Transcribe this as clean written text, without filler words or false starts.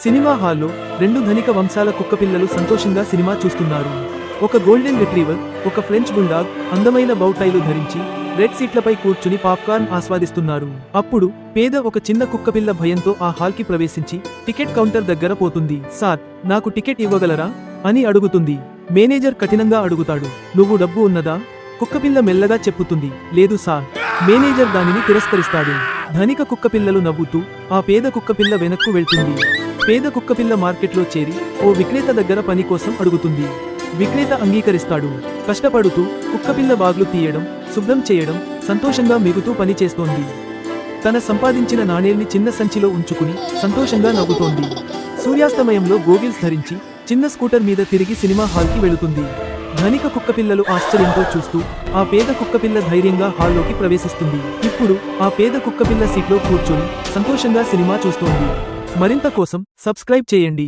Cinema హాల్లో రెండు ధనిక వంశాల కుక్కపిల్లలు సంతోషంగా సినిమా చూస్తున్నారు. ఒక గోల్డెన్ రిట్రీవర్, ఒక ఫ్రెంచ్ బుల్డాగ్ అందమైన బౌటైలు ధరించి రెడ్ సీట్లపై కూర్చుని పాప్కార్న్ ఆస్వాదిస్తున్నారు. అప్పుడు పేద ఒక చిన్న కుక్కపిల్ల భయంతో ఆ హాల్కి ప్రవేశించి టికెట్ కౌంటర్ దగ్గర పోతుంది. సార్, నాకు టికెట్ ఇవ్వగలరా అని అడుగుతుంది. మేనేజర్ కఠినంగా అడుగుతాడు, నువ్వు డబ్బు ఉన్నదా? కుక్కపిల్ల మెల్లగా చెప్పుతుంది, లేదు సార్. మేనేజర్ దానిని తిరస్కరిస్తాడు. ధనిక కుక్కపిల్లలు నవ్వుతూ ఆ పేద కుక్కపిల్ల వెనక్కు వెళ్తుంది. పేద కుక్కపిల్ల మార్కెట్లో చేరి ఓ విక్రేత దగ్గర పని కోసం అడుగుతుంది. విక్రేత అంగీకరిస్తాడు. కష్టపడుతూ కుక్కపిల్ల బాగ్లు తీయడం, శుభ్రం చేయడం, సంతోషంగా మిగుతూ పని చేస్తోంది. తన సంపాదించిన నాణేల్ని చిన్న సంచిలో ఉంచుకుని సంతోషంగా నవ్వుతోంది. సూర్యాస్తమయంలో గోగిల్స్ ధరించి చిన్న స్కూటర్ మీద తిరిగి సినిమా హాల్కి వెళుతుంది. ధనిక కుక్కపిల్లలు ఆశ్చర్యంతో చూస్తూ ఆ పేద కుక్కపిల్ల ధైర్యంగా హాల్లోకి ప్రవేశిస్తుంది. ఇప్పుడు ఆ పేద కుక్కపిల్ల సీట్లో కూర్చొని సంతోషంగా సినిమా చూస్తోంది. మరింత కోసం సబ్స్క్రైబ్ చేయండి.